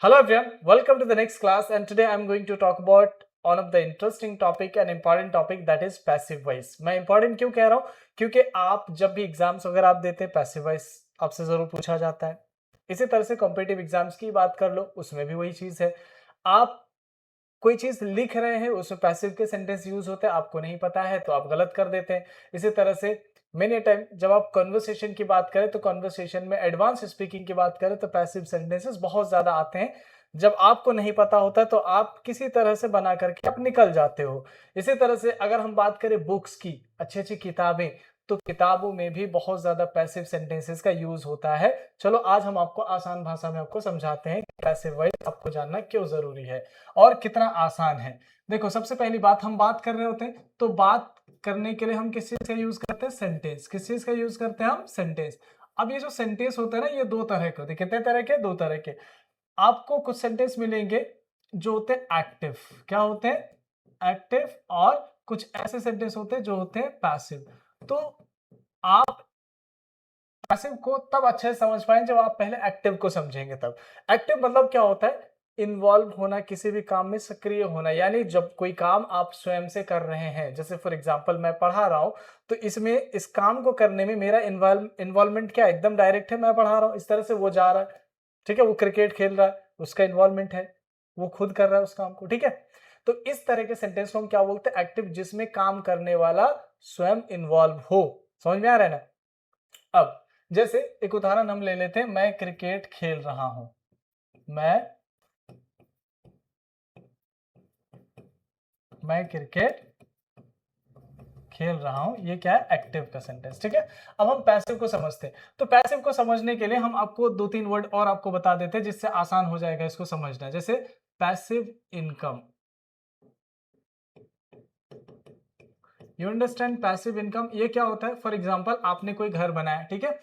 Hello everyone, welcome to the next class and today I'm going to talk about one of the interesting topic and important topic that is passive voice. मैं important क्यों कह रहा हूँ? क्योंकि आप जब भी एग्जाम्स वगैरह आप देते हैं passive voice आपसे जरूर पूछा जाता है. इसी तरह से कॉम्पिटिटिव एग्जाम्स की बात कर लो, उसमें भी वही चीज है. आप कोई चीज लिख रहे हैं, उसमें पैसिव के सेंटेंस यूज होते हैं, आपको नहीं पता है तो आप गलत कर देते हैं. इसी तरह से मेनी टाइम जब आप कन्वर्सेशन की बात करें तो कन्वर्सेशन में एडवांस स्पीकिंग की बात करें तो पैसिव सेंटेंसेस बहुत ज्यादा आते हैं. जब आपको नहीं पता होता तो आप किसी तरह से बना करके आप निकल जाते हो. इसी तरह से अगर हम बात करें बुक्स की, अच्छी अच्छी किताबें, तो किताबों में भी बहुत ज्यादा पैसिव सेंटेंसेस का यूज होता है. चलो आज हम आपको आसान भाषा में आपको समझाते हैं कि पैसिव वॉइस आपको जानना क्यों जरूरी है और कितना आसान है. देखो, सबसे पहली बात हम बात कर रहे होते हैं तो बात करने के लिए हम किस चीज का यूज करते हैं? सेंटेंस. किस चीज का यूज करते हैं हम? सेंटेंस. अब ये जो सेंटेंस होता है ना, ये दो तरह के होते हैं. कितने तरह के? दो तरह के. आपको कुछ सेंटेंस मिलेंगे जो होते हैं एक्टिव. क्या होते हैं? एक्टिव. और कुछ ऐसे सेंटेंस होते हैं जो होते हैं पैसिव. तो आप पैसिव को तब अच्छे से समझ पाएंगे जब आप पहले एक्टिव को समझेंगे. तब एक्टिव मतलब क्या होता है? इन्वॉल्व होना, किसी भी काम में सक्रिय होना. यानी जब कोई काम आप स्वयं से कर रहे हैं, जैसे फॉर एग्जांपल मैं पढ़ा रहा हूं तो इसमें इस काम को करने में मेरा इन्वॉल्वमेंट क्या एकदम डायरेक्ट है. मैं पढ़ा रहा हूं, इस तरह से वो जा रहा है, ठीक है. वो क्रिकेट खेल रहा है, उसका इन्वॉल्वमेंट है, वो खुद कर रहा है उस काम को, ठीक है. तो इस तरह के सेंटेंस को हम क्या बोलते हैं? एक्टिव, जिसमें काम करने वाला स्वयं इन्वॉल्व हो. समझ में आ रहा है ना? अब जैसे एक उदाहरण हम ले लेते हैं, मैं क्रिकेट खेल रहा हूं. मैं क्रिकेट खेल रहा हूं. ये क्या है? एक्टिव का सेंटेंस, ठीक है. अब हम पैसिव को समझते हैं. तो पैसिव को समझने के लिए हम आपको दो तीन वर्ड और आपको बता देते हैं जिससे आसान हो जाएगा इसको समझना. जैसे passive income. You understand? Passive income ये क्या होता है? फॉर एग्जांपल आपने कोई घर बनाया, ठीक है.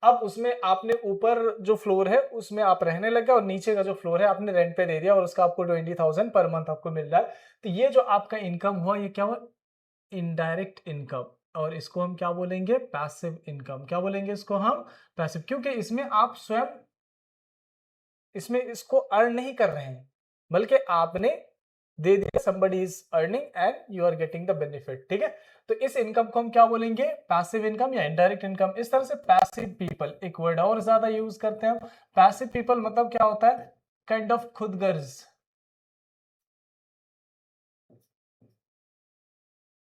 अब उसमें आपने ऊपर जो फ्लोर है उसमें आप रहने लगे और नीचे का जो फ्लोर है आपने रेंट पे दे दिया और उसका आपको 20,000 पर मंथ आपको मिल रहा है. तो ये जो आपका इनकम हुआ, ये क्या हुआ? Indirect income. और इसको हम क्या बोलेंगे? Passive income. क्या बोलेंगे इसको हम? पैसिव. क्योंकि इसमें आप स्वयं इसमें इसको अर्न नहीं कर रहे हैं, बल्कि आपने दे दिया. somebody is earning and you are getting the benefit, ठीक है. तो इस इनकम को हम क्या बोलेंगे? पैसिव इनकम या इनडायरेक्ट इनकम. इस तरह से पैसिव पीपल, एक वर्ड और ज्यादा यूज करते हैं हम. पैसिव पीपल मतलब क्या होता है? काइंड ऑफ खुदगर्ज.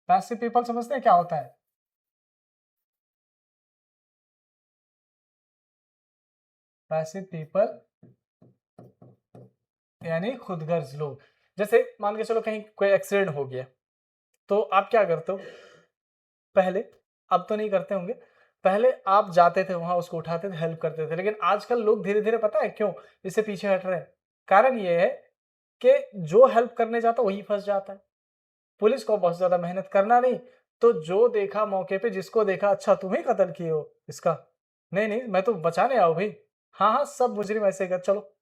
पैसिव पीपल समझते हैं क्या होता है? पैसिव पीपल यानी खुदगर्ज लोग. जैसे मान के चलो कहीं कोई एक्सीडेंट हो गया, तो आप क्या करते हो पहले? अब तो नहीं करते होंगे. पहले आप जाते थे वहां, उसको उठाते थे, हेल्प करते थे. लेकिन आजकल लोग धीरे धीरे, पता है क्यों इससे पीछे हट रहे हैं? कारण ये है कि जो हेल्प करने जाता वही फंस जाता है. पुलिस को बहुत ज्यादा मेहनत करना नहीं, तो जो देखा मौके पे, जिसको देखा, अच्छा तुम ही कत्ल किए हो इसका, नहीं नहीं मैं तो बचाने आओ भाई. हाँ हाँ, सब मुजरिम ऐसे कर. चलो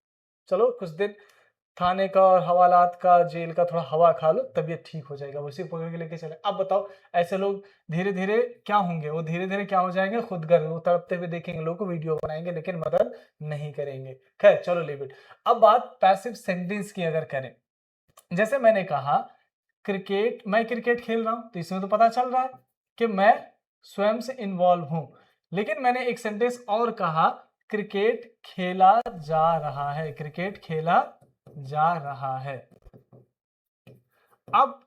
चलो, कुछ दिन थाने का और हवालात का, जेल का थोड़ा हवा खा लो, तबीयत ठीक हो जाएगा. उसी पकड़ के लेके चले. अब बताओ, ऐसे लोग धीरे धीरे क्या होंगे? वो धीरे धीरे क्या हो जाएंगे? खुदगर्ज. वो तड़पते हुए देखेंगे लोग को, वीडियो बनाएंगे, लेकिन मदद नहीं करेंगे. खैर चलो, लीव इट. अब बात पैसिव सेंटेंस की अगर करें, जैसे मैंने कहा क्रिकेट, मैं क्रिकेट खेल रहा हूं, तो इसमें तो पता चल रहा है कि मैं स्वयं से इन्वॉल्व हूं. लेकिन मैंने एक सेंटेंस और कहा, क्रिकेट खेला जा रहा है. क्रिकेट खेला जा रहा है. अब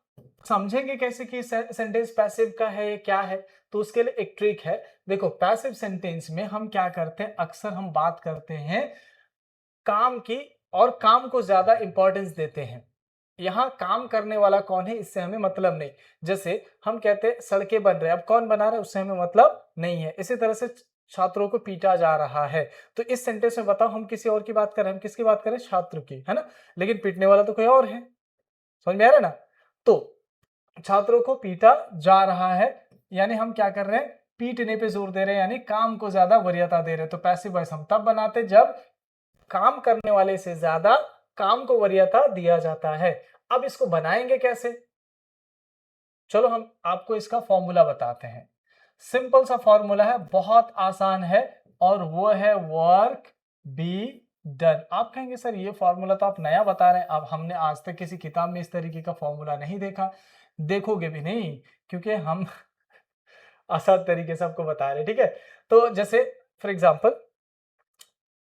समझेंगे कैसे कि सेंटेंस पैसिव का है क्या है? तो उसके लिए एक ट्रिक है. देखो, पैसिव सेंटेंस में हम क्या करते हैं? अक्सर हम बात करते हैं काम की, और काम को ज्यादा इंपॉर्टेंस देते हैं. यहां काम करने वाला कौन है इससे हमें मतलब नहीं. जैसे हम कहते हैं सड़कें बन रहे हैं, अब कौन बना रहा है उससे हमें मतलब नहीं है. इसी तरह से छात्रों को पीटा जा रहा है, तो इस सेंटेंस में बताओ हम किसी और की बात कर रहे हैं? हम किसकी बात करें? छात्र की, है ना. लेकिन पीटने वाला तो कोई और है. समझ में आ रहा है ना? तो छात्रों को पीटा जा रहा है, यानी हम क्या कर रहे हैं? पीटने पे जोर दे रहे हैं, यानी काम को ज्यादा वरीयता दे रहे हैं. तो पैसिव वॉइस हम तब बनाते जब काम करने वाले से ज्यादा काम को वरीयता दिया जाता है. अब इसको बनाएंगे कैसे? चलो हम आपको इसका फॉर्मूला बताते हैं. सिंपल सा फॉर्मूला है, बहुत आसान है, और वो है वर्क बी डन। आप कहेंगे सर ये फॉर्मूला तो आप नया बता रहे हैं, अब हमने आज तक किसी किताब में इस तरीके का फॉर्मूला नहीं देखा, देखोगे भी नहीं, क्योंकि हम आसान तरीके से आपको बता रहे हैं, ठीक है। तो जैसे फॉर एग्जांपल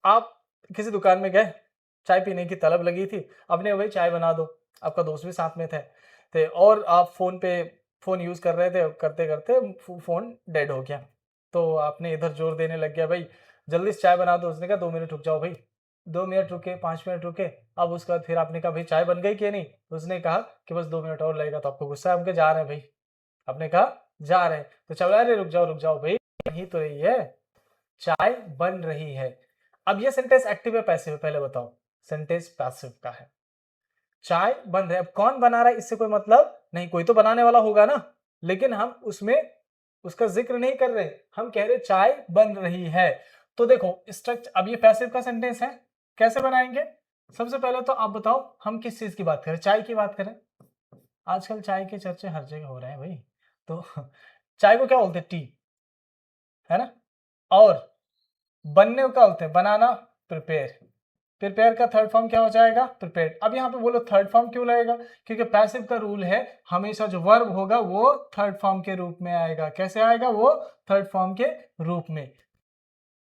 आप किसी दुकान में गए, चाय पीने की तलब लगी थी, आपने भाई चाय बना दो, आपका दोस्त भी साथ में थे और आप फोन यूज कर रहे थे, करते करते फोन डेड हो गया, तो आपने इधर जोर देने लग गया, भाई जल्दी से चाय बना दो। उसने कहा 2 मिनट रुक जाओ भाई, 2 मिनट रुके, 5 मिनट रुके, अब उसके बाद फिर आपने कहा भाई चाय बन गई कि नहीं, उसने कहा कि बस 2 मिनट और लगेगा, तो आपको गुस्सा है, हमके जा रहे हैं भाई, आपने कहा जा रहे हैं, तो चलो अरे रुक जाओ भाई, नहीं तो रही है, चाय बन रही है। अब ये सेंटेंस एक्टिव है पैसिव है, पहले बताओ। सेंटेंस पैसिव का है, चाय बन रही है। अब कौन बना रहा है इससे कोई मतलब नहीं, कोई तो बनाने वाला होगा ना, लेकिन हम उसमें उसका जिक्र नहीं कर रहे, हम कह रहे चाय बन रही है। तो देखो स्ट्रक्चर, अब ये पैसिव का सेंटेंस है, कैसे बनाएंगे? सबसे पहले तो आप बताओ हम किस चीज की बात करें, चाय की बात करें, आजकल चाय के चर्चे हर जगह हो रहे हैं भाई, तो चाय को क्या बोलते हैं? टी, है ना। और बनने का बोलते हैं बनाना, प्रिपेयर, प्रिपेयर का थर्ड फॉर्म क्या हो जाएगा? प्रिपेयर्ड। अब यहाँ पे बोलो थर्ड फॉर्म क्यों लगेगा? क्योंकि पैसिव का रूल है हमेशा जो वर्ब होगा वो थर्ड फॉर्म के रूप में आएगा। कैसे आएगा? वो थर्ड फॉर्म के रूप में,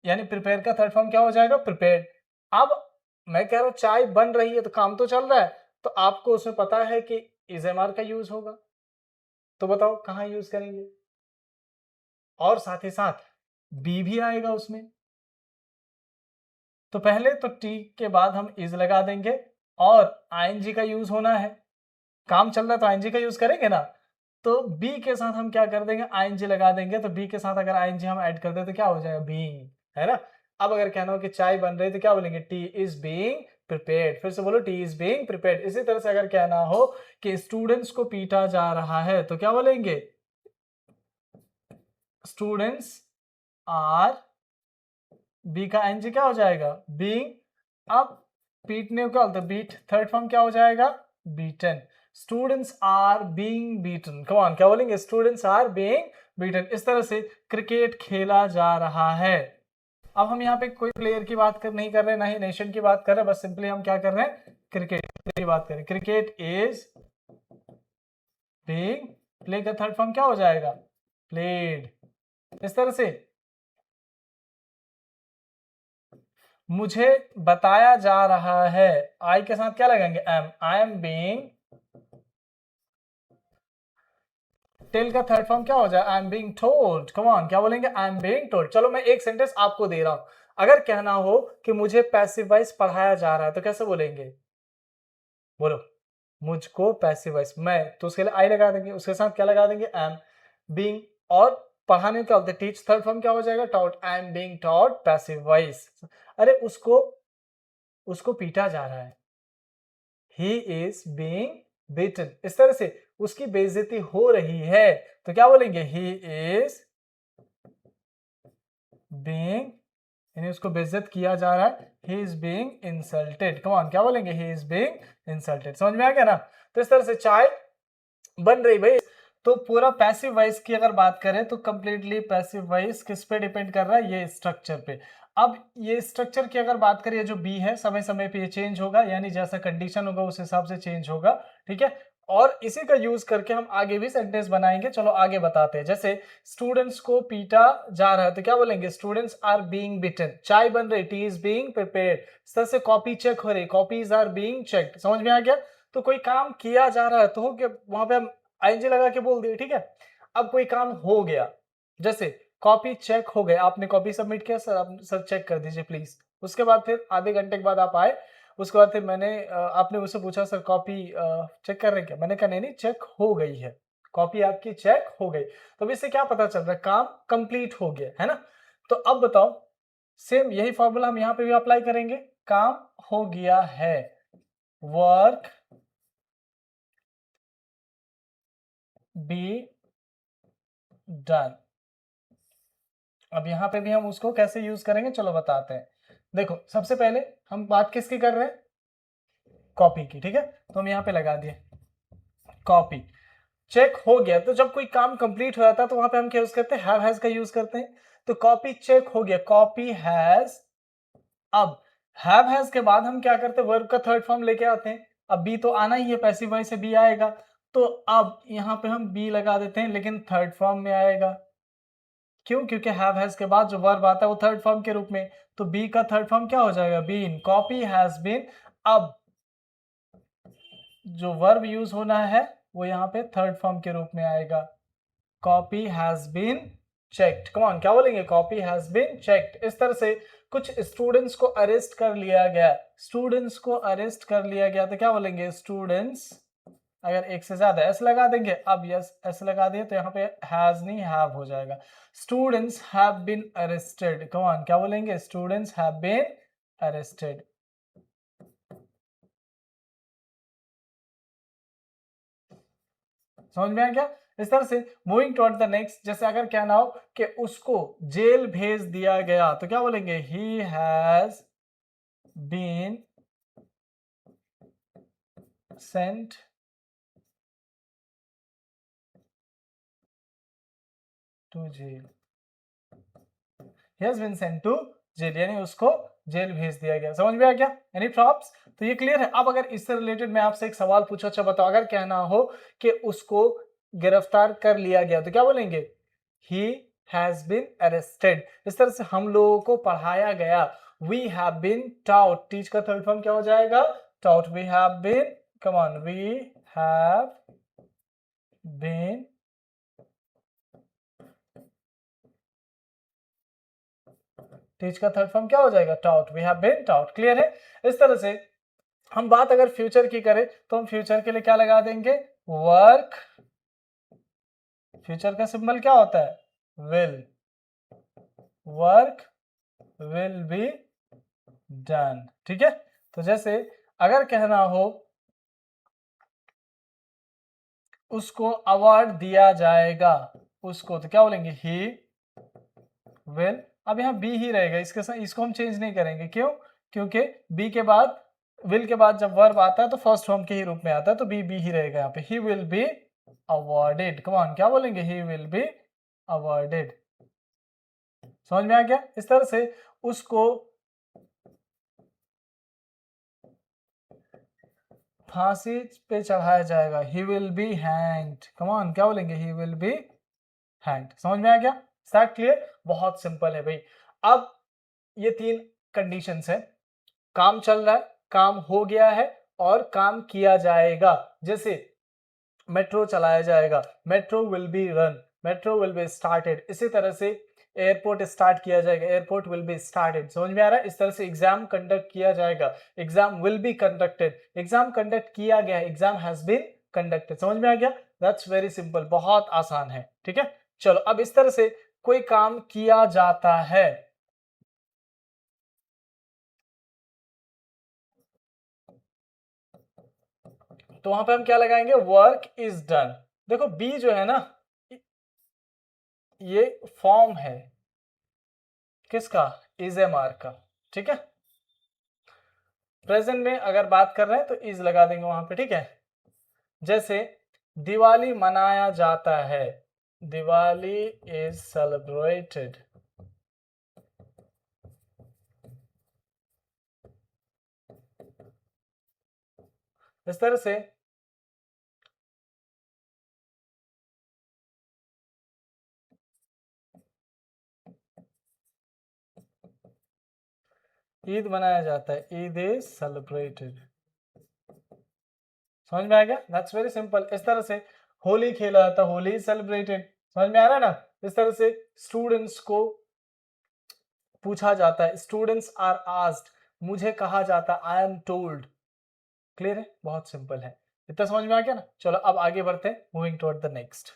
यानी प्रिपेयर का थर्ड फॉर्म क्या हो जाएगा? प्रिपेयर्ड। अब मैं कह रहा हूं चाय बन रही है तो काम तो चल रहा है, तो आपको उसमें पता है कि इजेमार का यूज होगा, तो बताओ कहां यूज करेंगे? और साथ ही साथ बी भी आएगा उसमें, तो पहले तो टी के बाद हम इज लगा देंगे और आईएनजी का यूज होना है, काम चल रहा है तो आईएनजी का यूज करेंगे ना, तो बी के साथ हम क्या कर देंगे? आईएनजी लगा देंगे, तो बी के साथ अगर आईएनजी हम ऐड कर दे तो क्या हो जाएगा? बीइंग, है ना। अब अगर कहना हो कि चाय बन रही तो क्या बोलेंगे? T is being prepared. फिर से बोलो, टी इज बीइंग प्रिपेयर्ड। इसी तरह से अगर कहना हो कि स्टूडेंट्स को पीटा जा रहा है तो क्या बोलेंगे? स्टूडेंट्स आर, बी का एनजी क्या हो जाएगा? बीइंग। अब पीटने का होता है बीट, थर्ड फॉर्म क्या हो जाएगा? Beaten. Students are being beaten, come on, क्या बोलेंगे? Students are being beaten. इस तरह से क्रिकेट खेला जा रहा है। अब हम यहाँ पे कोई प्लेयर की बात नहीं कर रहे, ना ही नेशन की बात कर रहे, बस सिंपली हम क्या कर रहे हैं? क्रिकेट की बात करें। क्रिकेट इज बीइंग, प्ले का थर्ड फॉर्म क्या हो जाएगा? प्लेड। इस तरह से मुझे बताया जा रहा है, आई के साथ क्या लगाएंगे? Am, I am being. Tell का थर्ड फॉर्म क्या हो जाए? I am being told, come on, क्या बोलेंगे? I am being told. चलो मैं एक सेंटेंस आपको दे रहा हूं, अगर कहना हो कि मुझे पैसिव वॉइस पढ़ाया जा रहा है तो कैसे बोलेंगे? बोलो, मुझको पैसिव वॉइस, मैं, तो उसके लिए आई लगा देंगे, उसके साथ क्या लगा देंगे? एम। बीइंग और पढ़ाने क्या होता है? टीच, थर्ड फॉर्म क्या हो जाएगा? Taught, I am being taught passive voice. अरे उसको उसको पीटा जा रहा है, he is being beaten। इस तरह से उसकी बेइज्जती हो रही है तो क्या बोलेंगे? he is being, यानी उसको बेइज्जत किया जा रहा है, he is being insulted। Come on, क्या बोलेंगे? he is being insulted। समझ में आ गया ना? तो इस तरह से चाय बन रही भाई। तो पूरा पैसिव वॉइस की अगर बात करें तो कंप्लीटली पैसिव वॉइस किस पे डिपेंड कर रहा है? ये स्ट्रक्चर पे। अब ये स्ट्रक्चर की अगर बात करें, जो बी है समय समय पे ये चेंज होगा, यानी जैसा कंडीशन होगा उस हिसाब से चेंज होगा, ठीक है। और इसी का यूज करके हम आगे भी सेंटेंस बनाएंगे। चलो आगे बताते हैं। जैसे स्टूडेंट्स को पीटा जा रहा है तो क्या बोलेंगे? स्टूडेंट्स आर बीइंग बिटन। चाय बन रही, टी इज बीइंग प्रिपेयर्ड। इस तरह से कॉपी चेक हो रही, कॉपीज आर बीइंग चेक्ड। समझ में आ गया? तो कोई काम किया जा रहा है तो हो गया, वहां पे हम आईएनजी लगा के बोल दिए, ठीक है। अब कोई काम हो गया, जैसे कॉपी चेक हो गए, आपने कॉपी सबमिट किया, सर चेक कर दीजिए प्लीज। उसके बाद फिर आधे घंटे के बाद आप आए, उसके बाद फिर मैंने आपने मुझसे पूछा सर कॉपी चेक कर रहे हैं क्या? मैंने कहा नहीं नहीं, चेक हो गई है, कॉपी आपकी चेक हो गई। तो इससे क्या पता चल रहा है? काम कंप्लीट हो गया, है ना। तो अब बताओ, सेम यही फॉर्मूला हम यहाँ पे भी अप्लाई करेंगे। काम हो गया है, वर्क बी डन। अब यहां पे भी हम उसको कैसे यूज करेंगे, चलो बताते हैं। देखो सबसे पहले हम बात किसकी कर रहे हैं? कॉपी की, ठीक है। तो हम यहां पे लगा दिए कॉपी, चेक हो गया। तो जब कोई काम कंप्लीट हो जाता है तो वहां पे हम क्या यूज करते हैं? हैव हैज का यूज करते हैं। तो कॉपी चेक हो गया, कॉपी हैज। अब हैज के बाद हम क्या करते हैं, वर्ब का थर्ड फॉर्म लेके आते हैं। अब बी तो आना ही है, पैसिव वॉइस से बी आएगा, तो अब यहाँ पे हम बी लगा देते हैं, लेकिन थर्ड फॉर्म में आएगा। क्यों? क्योंकि हैज के बाद जो वर्ब आता है वो थर्ड फॉर्म के रूप में, तो बी का थर्ड फॉर्म क्या हो जाएगा, बीन। कॉपी हैज बीन, अब जो वर्ब यूज होना है वो यहाँ पे थर्ड फॉर्म के रूप में आएगा। Copy has been checked. Come on, क्या बोलेंगे, कॉपी हैज बीन चेक्ड। इस तरह से कुछ स्टूडेंट्स को अरेस्ट कर लिया गया, स्टूडेंट्स को अरेस्ट कर लिया गया, तो क्या बोलेंगे, स्टूडेंट्स। अगर एक से ज्यादा एस लगा देंगे, अब यस एस लगा दिए तो यहाँ पे हैज नहीं हैव हो जाएगा। Students have been arrested. Come on, क्या बोलेंगे, स्टूडेंट्स हैव बीन अरेस्टेड। समझ में आ गया? इस तरह से मूविंग टुवर्ड द नेक्स्ट, जैसे अगर कहना हो कि उसको जेल भेज दिया गया, तो क्या बोलेंगे, he has been sent to jail. He has been sent to jail, यानी उसको जेल भेज दिया गया। समझ में आ गया? Any problems? तो ये क्लियर है। अब अगर इससे रिलेटेड मैं आपसे एक सवाल पूछूं, अच्छा बताओ, अगर कहना हो कि उसको गिरफ्तार कर लिया गया, तो क्या बोलेंगे, ही हैज बीन अरेस्टेड। इस तरह से हम लोगों को पढ़ाया गया। We have been taught, teach का थर्ड फॉर्म क्या हो जाएगा, taught. We have been, come on, we have been teach का थर्ड फॉर्म क्या हो जाएगा, taught. We have been taught. Clear है? इस तरह से हम बात अगर फ्यूचर की करें तो हम फ्यूचर के लिए क्या लगा देंगे, वर्क। फ्यूचर का सिंबल क्या होता है, will. Work will be done. ठीक है? तो जैसे अगर कहना हो उसको अवार्ड दिया जाएगा, उसको, तो क्या बोलेंगे, ही विल। अब यहाँ बी ही रहेगा, इसके साथ इसको हम चेंज नहीं करेंगे। क्यों? क्योंकि बी के बाद, विल के बाद जब वर्ब आता है तो फर्स्ट फॉर्म के ही रूप में आता है, तो बी बी ही रहेगा यहाँ पे। He will be awarded. Come on, क्या बोलेंगे, ही विल बी अवॉर्डेड। समझ में आ गया? इस तरह से उसको फांसी पे चढ़ाया जाएगा, he will be hanged. Come on, क्या बोलेंगे, ही विल बी हैंग्ड। समझ में आ गया? Start clear? बहुत सिंपल है भाई। अब ये तीन कंडीशंस है, काम चल रहा है, काम हो गया है, और काम किया जाएगा। जैसे मेट्रो चलाया जाएगा, metro will be run, metro will be started. इसी तरह से एयरपोर्ट स्टार्ट किया जाएगा, एयरपोर्ट विल बी स्टार्टेड। समझ में आ रहा है? इस तरह से एग्जाम कंडक्ट किया जाएगा, exam will be conducted. Exam conduct किया गया, एग्जाम हैज बीन कंडक्टेड। समझ में आ गया? दैट्स वेरी सिंपल, बहुत आसान है। ठीक है? चलो, अब इस तरह से कोई काम किया जाता है, तो वहां पे हम क्या लगाएंगे, वर्क इज डन। देखो बी जो है ना, ये फॉर्म है किसका, इज एम आर का। ठीक है? प्रेजेंट में अगर बात कर रहे हैं तो इज लगा देंगे वहां पे। ठीक है? जैसे दिवाली मनाया जाता है, दिवाली इज सेलिब्रेटेड। इस तरह से ईद मनाया जाता है, ईद इज सेलिब्रेटेड। समझ में आ गया? That's very simple. इस तरह से होली खेला जाता है, होली इज सेलिब्रेटेड। समझ में आ रहा है ना? इस तरह से स्टूडेंट्स को पूछा जाता है, स्टूडेंट्स आर आस्क्ड, मुझे कहा जाता है, आई एम टोल्ड। क्लियर है? बहुत सिंपल है। इतना समझ में आ गया ना? चलो अब आगे बढ़ते हैं, moving toward the next.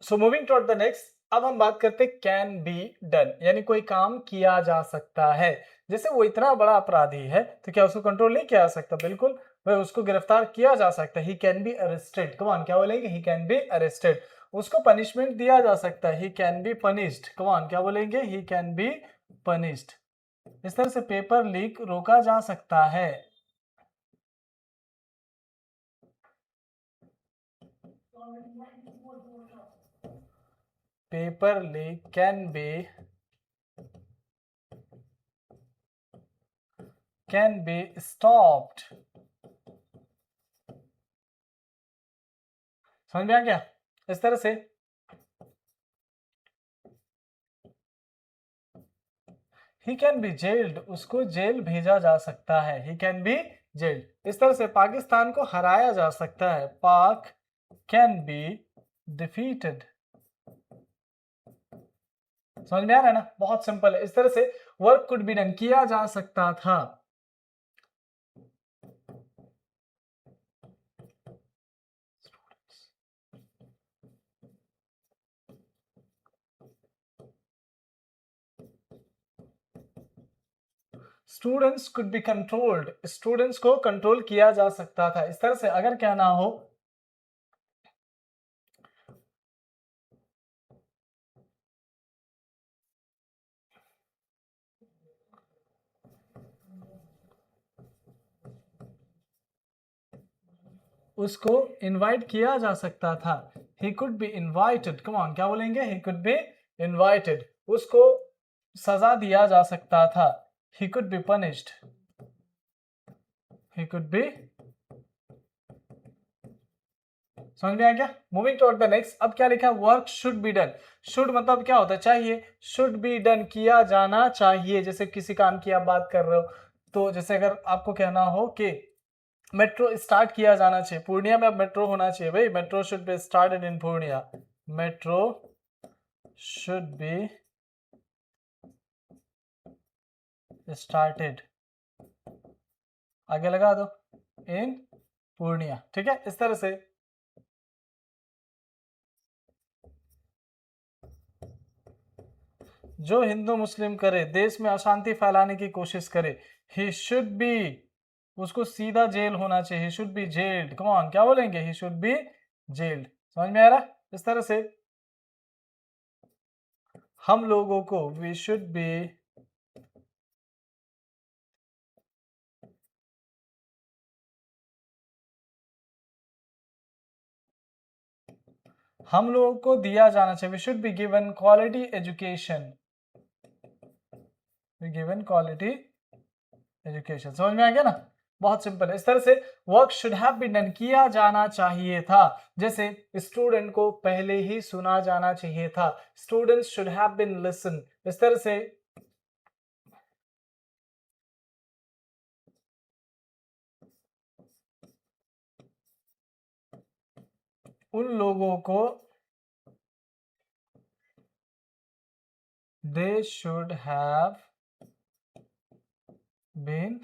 So moving toward the next, अब हम बात करते हैं कैन बी डन, यानी कोई काम किया जा सकता है। जैसे वो इतना बड़ा अपराधी है, तो क्या उसको कंट्रोल नहीं किया जा सकता? बिल्कुल, वह उसको गिरफ्तार किया जा सकता है। He can be arrested. Come on, क्या बोलेंगे, ही कैन बी अरेस्टेड। उसको पनिशमेंट दिया जा सकता है, he can be punished. Come on, क्या बोलेंगे, ही कैन बी पनिश्ड। इस तरह से पेपर लीक रोका जा सकता है। Paper leak can be can be stopped. समझ में आ गया? इस तरह से ही कैन बी जेल्ड, उसको जेल भेजा जा सकता है। He can be gelled. इस तरह से पाकिस्तान को हराया जा सकता है। पाक कैन बी डिफीटेड। समझ में आ रहा है ना? बहुत सिंपल है। इस तरह से वर्क कुड बी डन, किया जा सकता था। Students could be controlled, students को कंट्रोल किया जा सकता था। इस तरह से अगर क्या ना हो, उसको इनवाइट किया जा सकता था। He could be invited, come on, क्या बोलेंगे? He could be invited. उसको सजा दिया जा सकता था। He could be punished. He could be, समझ में आ गया? Moving toward the next. अब क्या लिखा है? Work should be done. Should मतलब क्या होता है? चाहिए। शुड बी डन, किया जाना चाहिए। जैसे किसी काम की आप बात कर रहे हो, तो जैसे अगर आपको कहना हो कि मेट्रो स्टार्ट किया जाना चाहिए, पूर्णिया में अब मेट्रो होना चाहिए भाई, metro should be started in Purnia. Metro should be started, आगे लगा दो, इन पूर्णिया। ठीक है? इस तरह से जो हिंदू मुस्लिम करे, देश में अशांति फैलाने की कोशिश करे, ही शुड बी, उसको सीधा जेल होना चाहिए। He should be gelled. Come on, क्या बोलेंगे? He should be gelled. समझ में आ रहा है? इस तरह से हम लोगों को, वी शुड बी, हम लोगों को दिया जाना चाहिए। We should be given quality education. Given quality education. समझ में आ गया ना? बहुत सिंपल है। इस तरह से work should have been done, किया जाना चाहिए था। जैसे स्टूडेंट को पहले ही सुना जाना चाहिए था। Students should have been listen. इस तरह से उन लोगों को, दे शुड हैव बीन,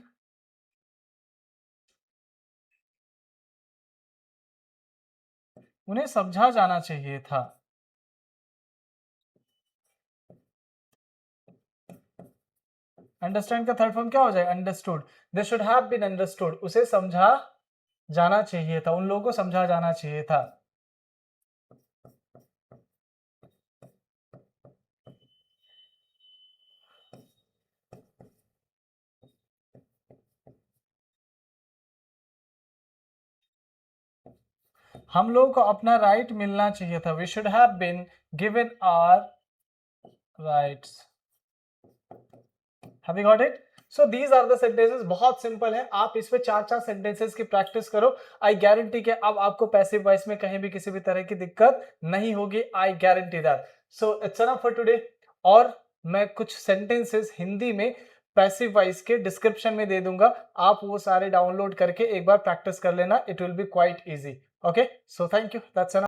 उन्हें समझा जाना चाहिए था। अंडरस्टैंड का थर्ड फॉर्म क्या हो जाएगा? Understood. They should have been understood, उसे समझा जाना चाहिए था, उन लोगों को समझा जाना चाहिए था। हम लोगों को अपना राइट मिलना चाहिए था। We should have been given our rights. Have you got it? So these are the sentences. बहुत सिंपल है। आप इस पे चार चार सेंटेंसेस की प्रैक्टिस करो। आई गारंटी के अब आपको पैसिव वॉइस में कहीं भी किसी भी तरह की दिक्कत नहीं होगी। I guarantee that. So it's enough for today. और मैं कुछ सेंटेंसेस हिंदी में पैसिव वॉइस के डिस्क्रिप्शन में दे दूंगा। आप वो सारे डाउनलोड करके एक बार प्रैक्टिस कर लेना। It will be quite easy. Okay, so thank you, that's enough.